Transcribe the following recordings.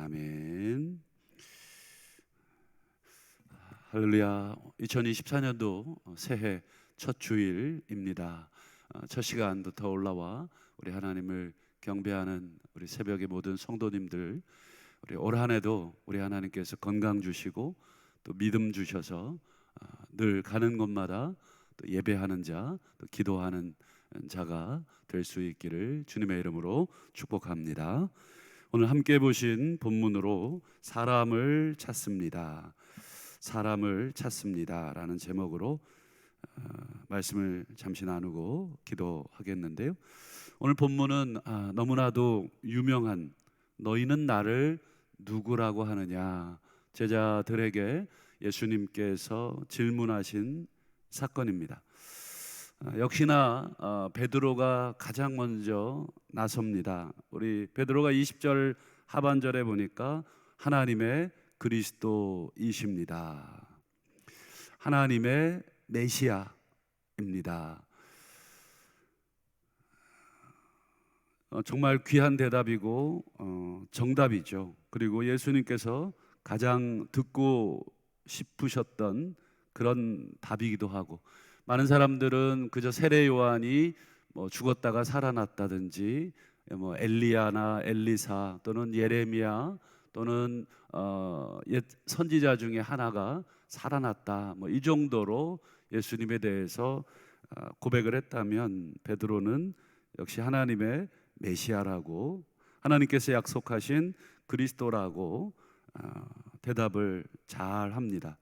아멘. 할렐루야. 2024년도 새해 첫 주일입니다. 첫 시간부터 올라와 우리 하나님을 경배하는 우리 새벽의 모든 성도님들, 우리 올 한해도 우리 하나님께서 건강 주시고 또 믿음 주셔서 늘 가는 곳마다 또 예배하는 자, 또 기도하는 자가 될 수 있기를 주님의 이름으로 축복합니다. 오늘 함께 보신 본문으로 사람을 찾습니다. 사람을 찾습니다 라는 제목으로 말씀을 잠시 나누고 기도하겠는데요, 오늘 본문은 너무나도 유명한 너희는 나를 누구라고 하느냐, 제자들에게 예수님께서 질문하신 사건입니다. 역시나 베드로가 가장 먼저 나섭니다. 우리 베드로가 20절 하반절에 보니까 하나님의 그리스도이십니다, 하나님의 메시아입니다. 정말 귀한 대답이고 정답이죠. 그리고 예수님께서 가장 듣고 싶으셨던 그런 답이기도 하고, 많은 사람들은 그저 세례 요한이 죽었다가 살아났다든지 엘리야나 엘리사 또는 예레미야 또는 옛 선지자 중에 하나가 살아났다 이 정도로 예수님에 대해서 고백을 했다면, 베드로는 역시 하나님의 메시아라고, 하나님께서 약속하신 그리스도라고 대답을 잘 합니다.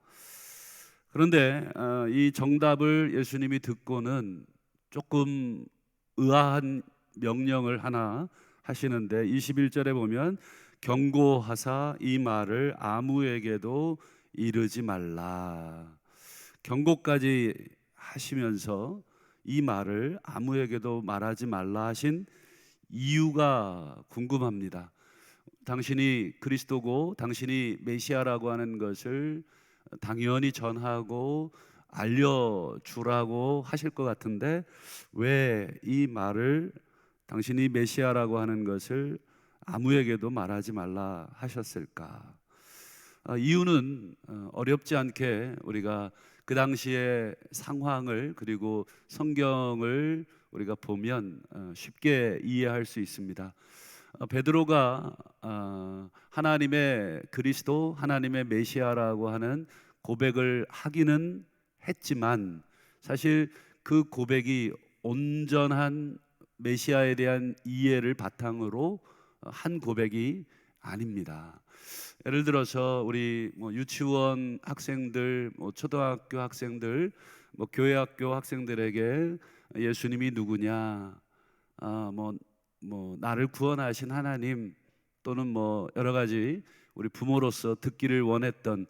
그런데 이 정답을 예수님이 듣고는 조금 의아한 명령을 하나 하시는데, 21절에 보면 경고하사 이 말을 아무에게도 이르지 말라. 경고까지 하시면서 이 말을 아무에게도 말하지 말라 하신 이유가 궁금합니다. 당신이 그리스도고 당신이 메시아라고 하는 것을 당연히 전하고 알려주라고 하실 것 같은데, 왜 이 말을, 당신이 메시아라고 하는 것을 아무에게도 말하지 말라 하셨을까? 이유는 어렵지 않게 우리가 그 당시의 상황을 그리고 성경을 우리가 보면 쉽게 이해할 수 있습니다. 베드로가 하나님의 그리스도, 하나님의 메시아라고 하는 고백을 하기는 했지만, 사실 그 고백이 온전한 메시아에 대한 이해를 바탕으로 한 고백이 아닙니다. 예를 들어서 우리 유치원 학생들, 초등학교 학생들, 교회학교 학생들에게 예수님이 누구냐, 나를 구원하신 하나님, 또는 여러 가지 우리 부모로서 듣기를 원했던,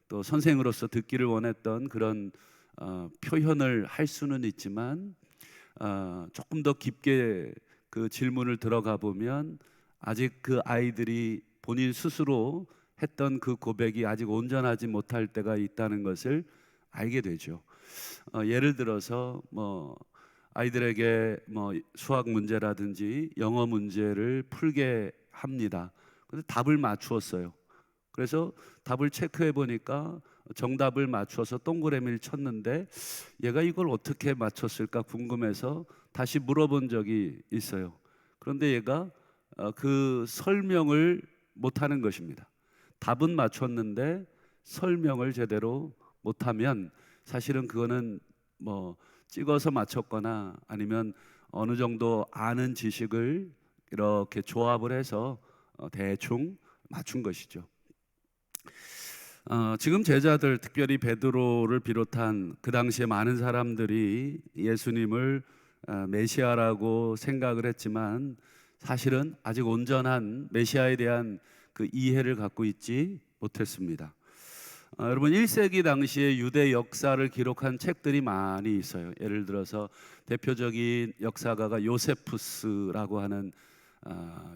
또 선생으로서 듣기를 원했던 그런 표현을 할 수는 있지만, 조금 더 깊게 그 질문을 들어가 보면 아직 그 아이들이 본인 스스로 했던 그 고백이 아직 온전하지 못할 때가 있다는 것을 알게 되죠. 예를 들어서 아이들에게 수학 문제라든지 영어 문제를 풀게 합니다. 근데 답을 맞추었어요. 그래서 답을 체크해 보니까 정답을 맞춰서 동그라미를 쳤는데, 얘가 이걸 어떻게 맞췄을까 궁금해서 다시 물어본 적이 있어요. 그런데 얘가 그 설명을 못하는 것입니다. 답은 맞췄는데 설명을 제대로 못하면 사실은 그거는 찍어서 맞췄거나 아니면 어느 정도 아는 지식을 이렇게 조합을 해서 대충 맞춘 것이죠. 지금 제자들, 특별히 베드로를 비롯한 그 당시에 많은 사람들이 예수님을 메시아라고 생각을 했지만, 사실은 아직 온전한 메시아에 대한 그 이해를 갖고 있지 못했습니다. 여러분, 1세기 당시에 유대 역사를 기록한 책들이 많이 있어요. 예를 들어서 대표적인 역사가가 요세푸스라고 하는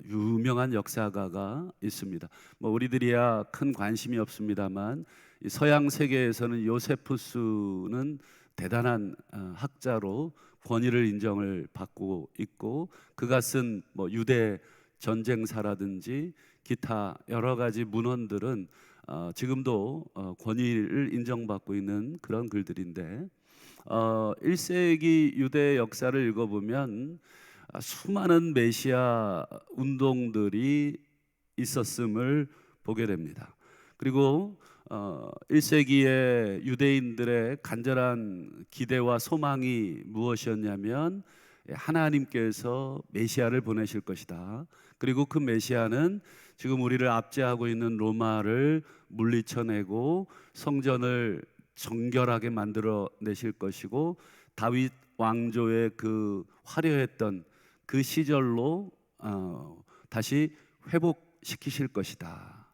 유명한 역사가가 있습니다. 우리들이야 큰 관심이 없습니다만, 서양 세계에서는 요세푸스는 대단한 학자로 권위를 인정을 받고 있고, 그가 쓴 유대 전쟁사라든지 기타 여러 가지 문헌들은 지금도 권위를 인정받고 있는 그런 글들인데 1세기 유대 역사를 읽어보면 수많은 메시아 운동들이 있었음을 보게 됩니다. 그리고 1세기의 유대인들의 간절한 기대와 소망이 무엇이었냐면 하나님께서 메시아를 보내실 것이다. 그리고 그 메시아는 지금 우리를 압제하고 있는 로마를 물리쳐내고 성전을 정결하게 만들어 내실 것이고 다윗 왕조의 그 화려했던 그 시절로 다시 회복시키실 것이다.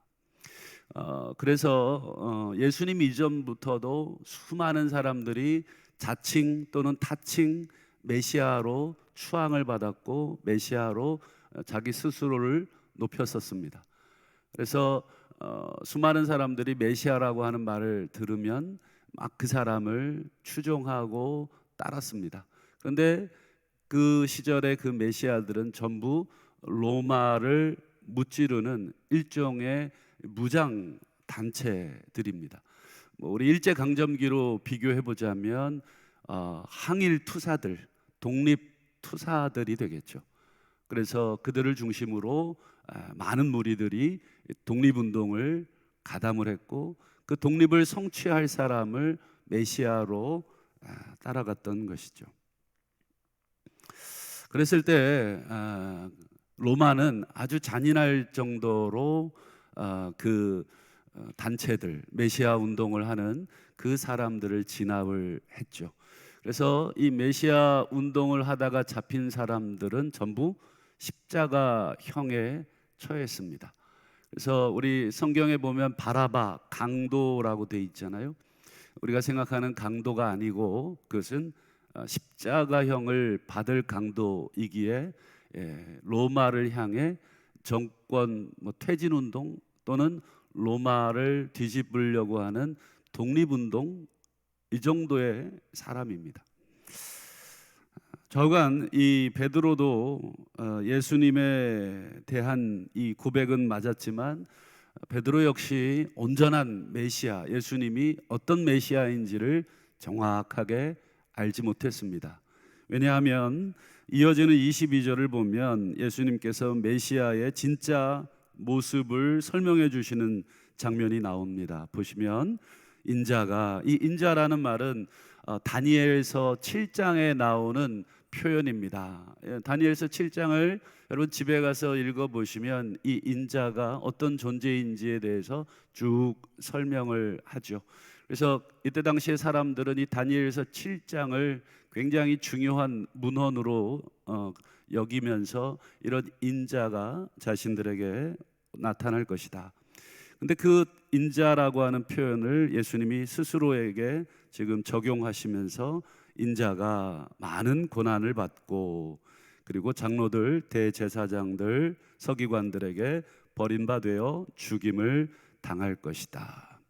그래서 예수님 이전부터도 수많은 사람들이 자칭 또는 타칭 메시아로 추앙을 받았고 메시아로 자기 스스로를 높였었습니다. 그래서 수많은 사람들이 메시아라고 하는 말을 들으면 막 그 사람을 추종하고 따랐습니다. 그런데 그 시절의 그 메시아들은 전부 로마를 무찌르는 일종의 무장 단체들입니다. 우리 일제 강점기로 비교해 보자면 항일 투사들, 독립 투사들이 되겠죠. 그래서 그들을 중심으로 많은 무리들이 독립운동을 가담을 했고 그 독립을 성취할 사람을 메시아로 따라갔던 것이죠. 그랬을 때 로마는 아주 잔인할 정도로 그 단체들, 메시아 운동을 하는 그 사람들을 진압을 했죠. 그래서 이 메시아 운동을 하다가 잡힌 사람들은 전부 십자가형에 처했습니다. 그래서 우리 성경에 보면 바라바, 강도라고 돼 있잖아요. 우리가 생각하는 강도가 아니고 그것은 십자가형을 받을 강도이기에 로마를 향해 정권 퇴진 운동 또는 로마를 뒤집으려고 하는 독립운동 이 정도의 사람입니다. 저간 이 베드로도 예수님에 대한 이 고백은 맞았지만 베드로 역시 온전한 메시아, 예수님이 어떤 메시아인지를 정확하게 알지 못했습니다. 왜냐하면 이어지는 22절을 보면 예수님께서 메시아의 진짜 모습을 설명해 주시는 장면이 나옵니다. 보시면 인자가, 이 인자라는 말은 다니엘서 7장에 나오는 표현입니다. 다니엘서 7장을 여러분 집에 가서 읽어보시면 이 인자가 어떤 존재인지에 대해서 쭉 설명을 하죠. 그래서 이때 당시의 사람들은 이 다니엘서 7장을 굉장히 중요한 문헌으로 여기면서 이런 인자가 자신들에게 나타날 것이다. 근데 그 인자라고 하는 표현을 예수님이 스스로에게 지금 적용하시면서 인자가 많은 고난을 받고 그리고 장로들, 대제사장들, 서기관들에게 버림받아 죽임을 당할 것이다.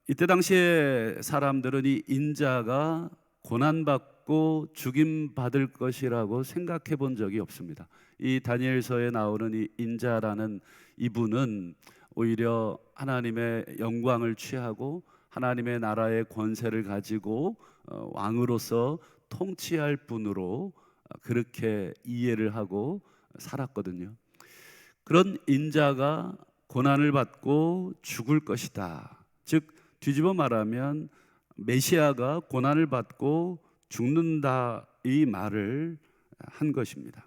이때 당시에 사람들은 이 인자가 고난받고 죽임받을 것이라고 생각해 본 적이 없습니다. 이 다니엘서에 나오는 이 인자라는 이분은 오히려 하나님의 영광을 취하고 하나님의 나라의 권세를 가지고 왕으로서 통치할 분으로 그렇게 이해를 하고 살았거든요. 그런 인자가 고난을 받고 죽을 것이다. 즉 뒤집어 말하면 메시아가 고난을 받고 죽는다 이 말을 한 것입니다.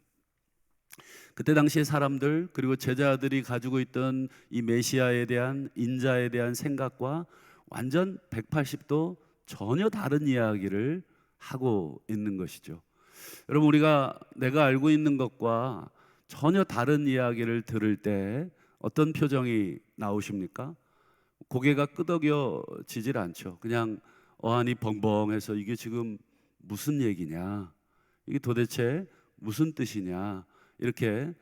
그때 당시의 사람들 그리고 제자들이 가지고 있던 이 메시아에 대한 인자에 대한 생각과 완전 180도 전혀 다른 이야기를 하고 있는 것이죠. 여러분 내가 알고 있는 것과 전혀 다른 이야기를 들을 때 어떤 표정이 나오십니까? 고개가 끄덕여지질 않죠. 그냥 어안이 벙벙해서 이게 지금 무슨 얘기냐, 이게 도대체 무슨 뜻이냐 이렇게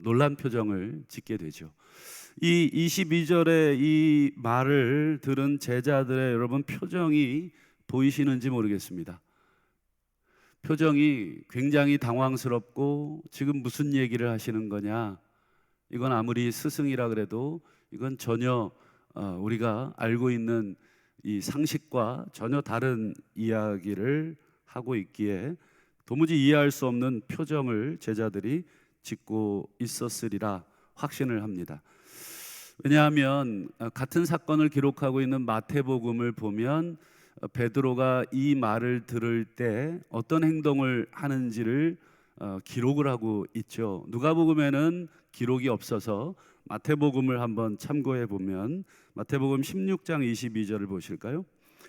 놀란 표정을 짓게 되죠. 이 22절의 이 말을 들은 제자들의 여러분 표정이 보이시는지 모르겠습니다. 표정이 굉장히 당황스럽고 지금 무슨 얘기를 하시는 거냐 이건 아무리 스승이라 그래도 이건 전혀 우리가 알고 있는 이 상식과 전혀 다른 이야기를 하고 있기에 도무지 이해할 수 없는 표정을 제자들이 짓고 있었으리라 확신을 합니다. 왜냐하면 같은 사건을 기록하고 있는 마태복음을 보면 베드로가 이 말을 들을 때 어떤 행동을 하는지를 기록을 하고 있죠. 누가복음에는 기록이 없어서 마태복음을 한번 참고해 보면 마태복음 16장 22절을 보실까요?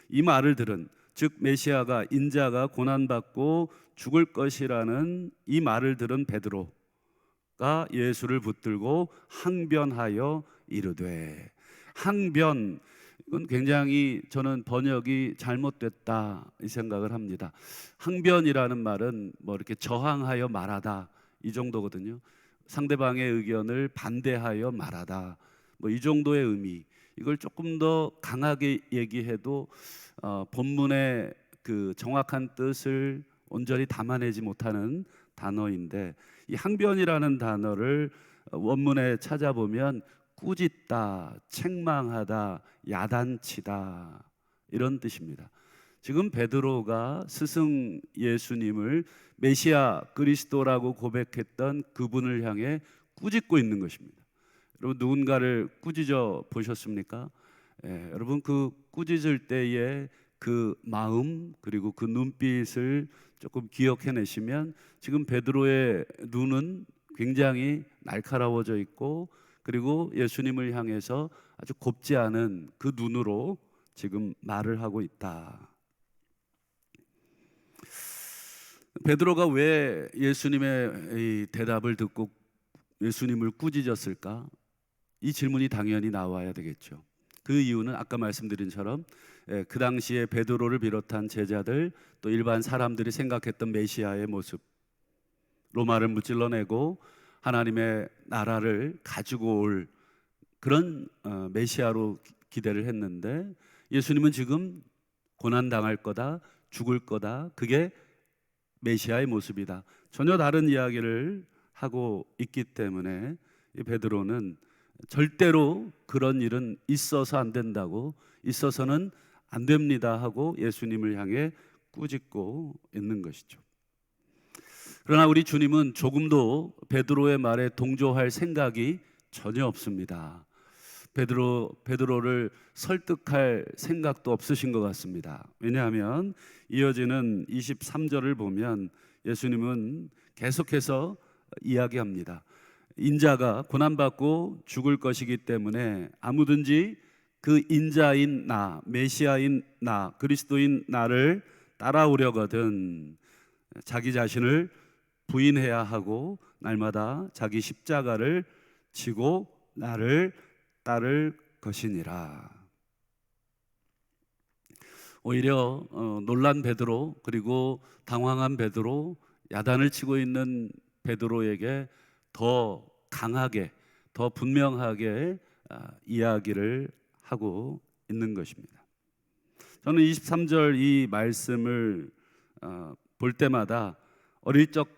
이 말을 들은, 즉 메시아가 인자가 고난받고 죽을 것이라는 이 말을 들은 베드로가 예수를 붙들고 항변하여 이르되. 항변, 이건 굉장히 저는 번역이 잘못됐다 이 생각을 합니다. 항변이라는 말은 뭐 이렇게 저항하여 말하다 이 정도거든요. 상대방의 의견을 반대하여 말하다 뭐 이 정도의 의미. 이걸 조금 더 강하게 얘기해도 본문의 그 정확한 뜻을 온전히 담아내지 못하는 단어인데, 이 항변이라는 단어를 원문에 찾아보면 꾸짖다, 책망하다, 야단치다 이런 뜻입니다. 지금 베드로가 스승 예수님을 메시아 그리스도라고 고백했던 그분을 향해 꾸짖고 있는 것입니다. 여러분, 누군가를 꾸짖어 보셨습니까? 여러분, 그 꾸짖을 때의 그 마음 그리고 그 눈빛을 조금 기억해내시면 지금 베드로의 눈은 굉장히 날카로워져 있고, 그리고 예수님을 향해서 아주 곱지 않은 그 눈으로 지금 말을 하고 있다. 베드로가 왜 예수님의 이 대답을 듣고 예수님을 꾸짖었을까? 이 질문이 당연히 나와야 되겠죠. 그 이유는 아까 말씀드린 처럼 그 당시에 베드로를 비롯한 제자들, 또 일반 사람들이 생각했던 메시아의 모습, 로마를 무찔러내고 하나님의 나라를 가지고 올 그런 메시아로 기대를 했는데, 예수님은 지금 고난당할 거다, 죽을 거다, 그게 메시아의 모습이다, 전혀 다른 이야기를 하고 있기 때문에 이 베드로는 절대로 그런 일은 있어서 안 된다고, 있어서는 안 됩니다 하고 예수님을 향해 꾸짖고 있는 것이죠. 그러나 우리 주님은 조금도 베드로의 말에 동조할 생각이 전혀 없습니다. 베드로를 설득할 생각도 없으신 것 같습니다. 왜냐하면 이어지는 23절을 보면 예수님은 계속해서 이야기합니다. 인자가 고난받고 죽을 것이기 때문에 아무든지 그 인자인 나, 메시아인 나, 그리스도인 나를 따라오려거든 자기 자신을 부인해야 하고 날마다 자기 십자가를 지고 나를 따를 것이니라. 오히려 놀란 베드로, 그리고 당황한 베드로, 야단을 치고 있는 베드로에게 더 강하게, 더 분명하게 이야기를 하고 있는 것입니다. 저는 23절 이 말씀을 볼 때마다 어릴 적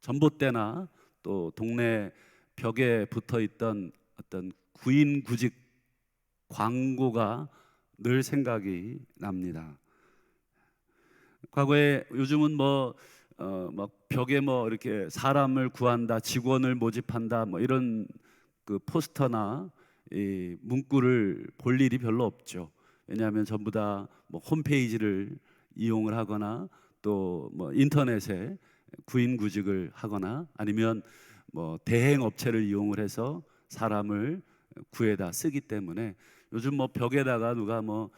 전봇대나 또 동네 벽에 붙어 있던 어떤 구인구직 광고가 늘 생각이 납니다. 과거에, 요즘은 막 벽에 뭐 이렇게 사람을 구한다, 직원을 모집한다, 뭐 이런 그 포스터나 이 문구를 볼 일이 별로 없죠. 왜냐하면 전부 다 뭐 홈페이지를 이용을 하거나 또 뭐 인터넷에 구인구직을 하거나 아니면 뭐 대행 업체를 이용을 해서 사람을 구해다 쓰기 때문에 요즘 뭐 벽에다가 누가 뭐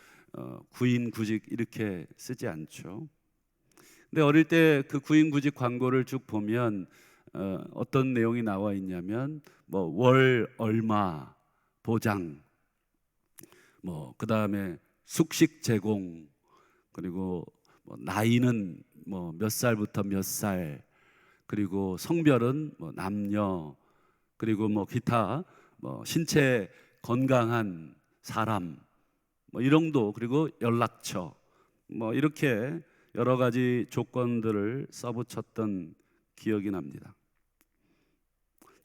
구인구직 이렇게 쓰지 않죠. 근데 어릴 때 그 구인구직 광고를 쭉 보면 어떤 내용이 나와 있냐면 뭐 월 얼마 보장, 뭐 그다음에 숙식 제공, 그리고 뭐 나이는 뭐 몇 살부터 몇 살, 그리고 성별은 뭐 남녀, 그리고 뭐 기타 뭐 신체 건강한 사람 뭐 이런도, 그리고 연락처 뭐 이렇게 여러 가지 조건들을 써붙였던 기억이 납니다.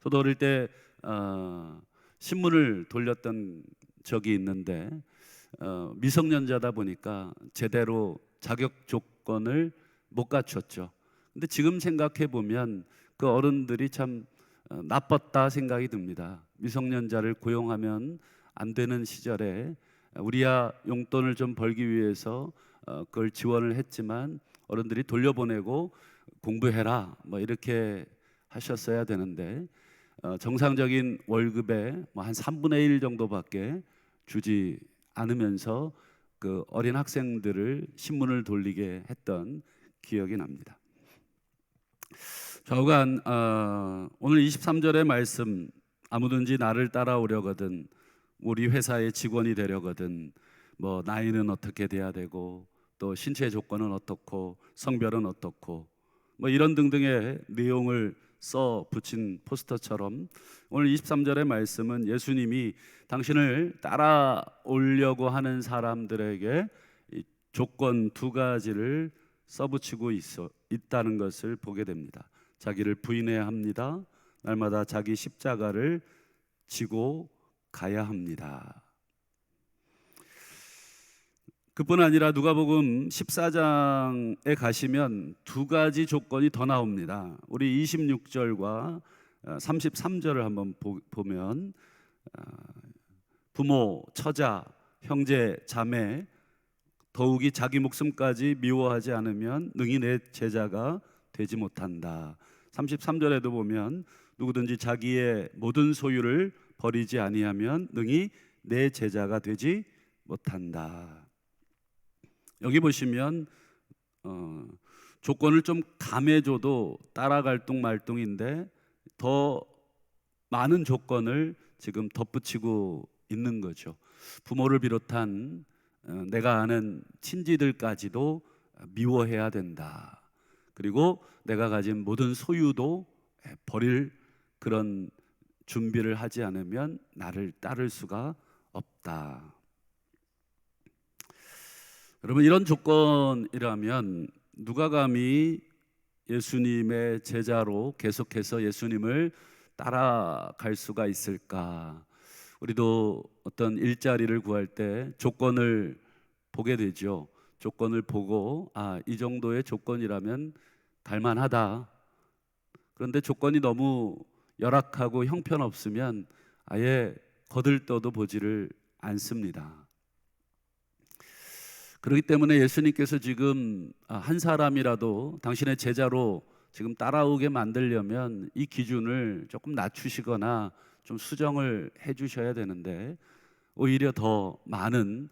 저도 어릴 때 신문을 돌렸던 적이 있는데 미성년자다 보니까 제대로 자격 조건을 못 갖췄죠. 근데 지금 생각해 보면 그 어른들이 참 나빴다 생각이 듭니다. 미성년자를 고용하면 안 되는 시절에 우리야 용돈을 좀 벌기 위해서 그걸 지원을 했지만 어른들이 돌려보내고 공부해라 뭐 이렇게 하셨어야 되는데 정상적인 월급의 뭐 한 3분의 1 정도밖에 주지 않으면서 그 어린 학생들을 신문을 돌리게 했던 기억이 납니다. 좌우간 오늘 23절의 말씀, 아무든지 나를 따라오려거든, 우리 회사의 직원이 되려거든, 뭐 나이는 어떻게 돼야 되고 또 신체 조건은 어떻고 성별은 어떻고 뭐 이런 등등의 내용을 써 붙인 포스터처럼 오늘 23절의 말씀은 예수님이 당신을 따라오려고 하는 사람들에게 이 조건 두 가지를 써붙이고 있다는 것을 보게 됩니다. 자기를 부인해야 합니다. 날마다 자기 십자가를 지고 가야 합니다. 그뿐 아니라 누가복음 14장에 가시면 두 가지 조건이 더 나옵니다. 우리 26절과 33절을 한번 보면 부모, 처자, 형제, 자매 더욱이 자기 목숨까지 미워하지 않으면 능히 내 제자가 되지 못한다. 33절에도 보면 누구든지 자기의 모든 소유를 버리지 아니하면 능히 내 제자가 되지 못한다. 여기 보시면 조건을 좀 감해줘도 따라갈 둥 말둥인데 더 많은 조건을 지금 덧붙이고 있는 거죠. 부모를 비롯한 내가 아는 친지들까지도 미워해야 된다. 그리고 내가 가진 모든 소유도 버릴 그런 준비를 하지 않으면 나를 따를 수가 없다. 여러분, 이런 조건이라면 누가 감히 예수님의 제자로 계속해서 예수님을 따라갈 수가 있을까? 우리도 어떤 일자리를 구할 때 조건을 보게 되죠. 조건을 보고 이 정도의 조건이라면 갈만하다. 그런데 조건이 너무 열악하고 형편없으면 아예 거들떠도 보지를 않습니다. 그렇기 때문에 예수님께서 지금 한 사람이라도 당신의 제자로 지금 따라오게 만들려면 이 기준을 조금 낮추시거나 좀 수정을 해 주셔야 되는데 오히려 더 많은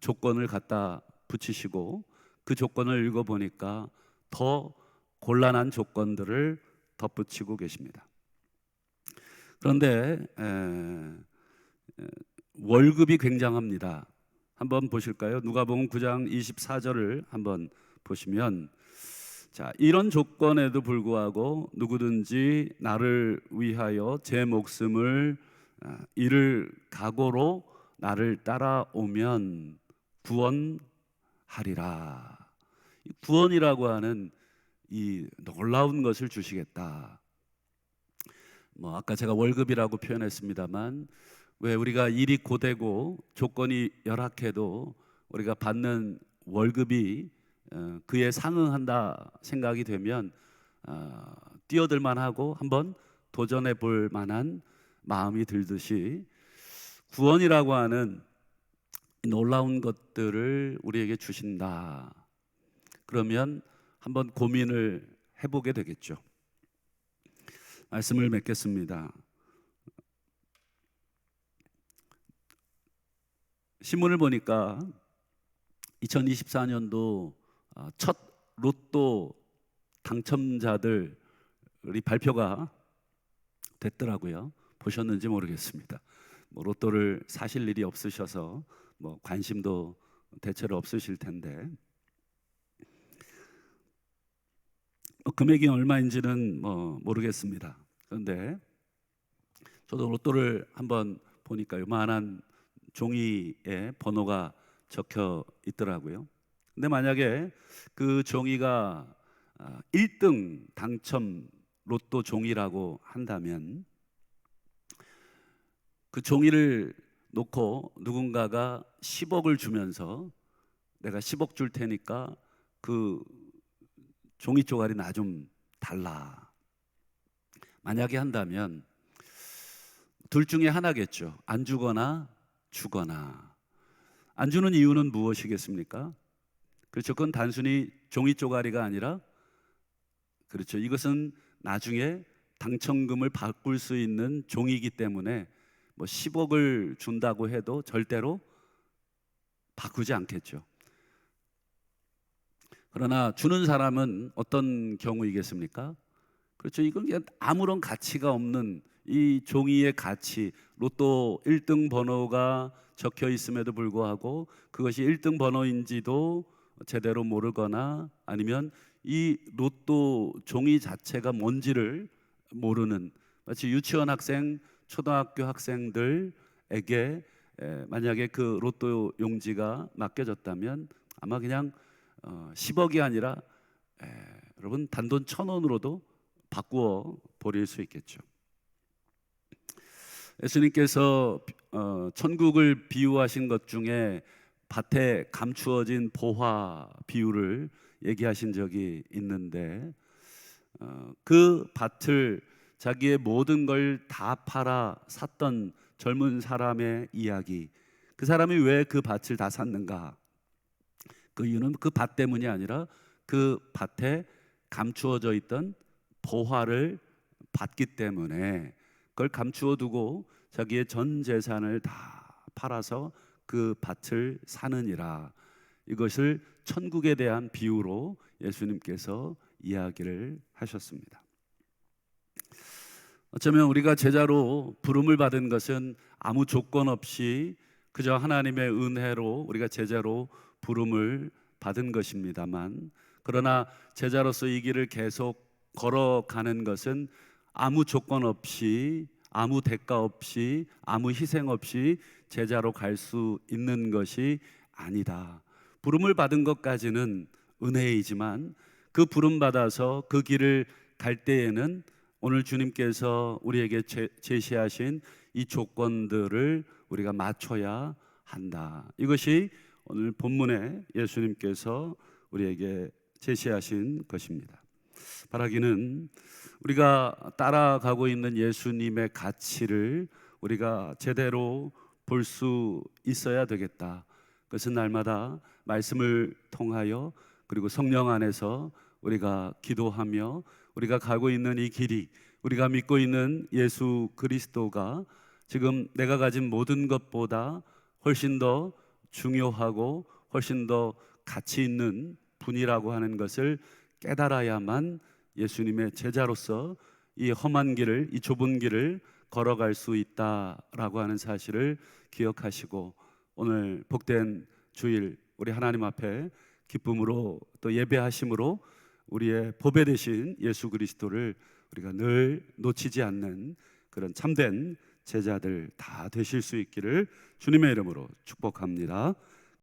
조건을 갖다 붙이시고 그 조건을 읽어보니까 더 곤란한 조건들을 덧붙이고 계십니다. 그런데 월급이 굉장합니다. 한번 보실까요? 누가복음 9장 24절을 한번 보시면 자, 이런 조건에도 불구하고 누구든지 나를 위하여 제 목숨을 잃을 각오로 나를 따라오면 구원하리라. 구원이라고 하는 이 놀라운 것을 주시겠다. 뭐 아까 제가 월급이라고 표현했습니다만 왜 우리가 일이 고되고 조건이 열악해도 우리가 받는 월급이 그에 상응한다 생각이 되면 뛰어들 만하고 한번 도전해 볼 만한 마음이 들듯이 구원이라고 하는 놀라운 것들을 우리에게 주신다. 그러면 한번 고민을 해보게 되겠죠. 말씀을 맺겠습니다. 신문을 보니까 2024년도 첫 로또 당첨자들이 발표가 됐더라고요. 보셨는지 모르겠습니다. 뭐 로또를 사실 일이 없으셔서 뭐 관심도 대체로 없으실 텐데 금액이 얼마인지는 모르겠습니다. 그런데 저도 로또를 한번 보니까 요만한 종이에 번호가 적혀 있더라고요. 근데 만약에 그 종이가 1등 당첨 로또 종이라고 한다면 그 종이를 놓고 누군가가 10억을 주면서 내가 10억 줄 테니까 그 종이 쪼가리 나 좀 달라. 만약에 한다면 둘 중에 하나겠죠. 안 주거나 주거나. 안 주는 이유는 무엇이겠습니까? 그렇죠. 그건 단순히 종이 쪼가리가 아니라, 그렇죠, 이것은 나중에 당첨금을 바꿀 수 있는 종이기 때문에 뭐 10억을 준다고 해도 절대로 바꾸지 않겠죠. 그러나 주는 사람은 어떤 경우이겠습니까? 그렇죠. 이건 그냥 아무런 가치가 없는 이 종이의 가치, 로또 1등 번호가 적혀 있음에도 불구하고 그것이 1등 번호인지도 제대로 모르거나, 아니면 이 로또 종이 자체가 뭔지를 모르는, 마치 유치원 학생, 초등학교 학생들에게 만약에 그 로또 용지가 맡겨졌다면 아마 그냥 10억이 아니라 여러분 단돈 1,000원으로도 바꾸어 버릴 수 있겠죠. 예수님께서 천국을 비유하신 것 중에 밭에 감추어진 보화 비유를 얘기하신 적이 있는데, 그 밭을 자기의 모든 걸 다 팔아 샀던 젊은 사람의 이야기. 그 사람이 왜 그 밭을 다 샀는가? 그 이유는 그 밭 때문이 아니라 그 밭에 감추어져 있던 보화를 받기 때문에 그걸 감추어 두고 자기의 전 재산을 다 팔아서 그 밭을 사느니라. 이것을 천국에 대한 비유로 예수님께서 이야기를 하셨습니다. 어쩌면 우리가 제자로 부름을 받은 것은 아무 조건 없이 그저 하나님의 은혜로 우리가 제자로 부름을 받은 것입니다만, 그러나 제자로서 이 길을 계속 걸어가는 것은 아무 조건 없이, 아무 대가 없이, 아무 희생 없이 제자로 갈 수 있는 것이 아니다. 부름을 받은 것까지는 은혜이지만 그 부름 받아서 그 길을 갈 때에는 오늘 주님께서 우리에게 제시하신 이 조건들을 우리가 맞춰야 한다. 이것이 오늘 본문에 예수님께서 우리에게 제시하신 것입니다. 바라기는 우리가 따라가고 있는 예수님의 가치를 우리가 제대로 볼 수 있어야 되겠다. 그것은 날마다 말씀을 통하여 그리고 성령 안에서 우리가 기도하며 우리가 가고 있는 이 길이, 우리가 믿고 있는 예수 그리스도가 지금 내가 가진 모든 것보다 훨씬 더 중요하고 훨씬 더 가치 있는 분이라고 하는 것을 깨달아야만 예수님의 제자로서 이 험한 길을, 이 좁은 길을 걸어갈 수 있다라고 하는 사실을 기억하시고, 오늘 복된 주일 우리 하나님 앞에 기쁨으로 또 예배하심으로 우리의 보배 되신 예수 그리스도를 우리가 늘 놓치지 않는 그런 참된 제자들 다 되실 수 있기를 주님의 이름으로 축복합니다.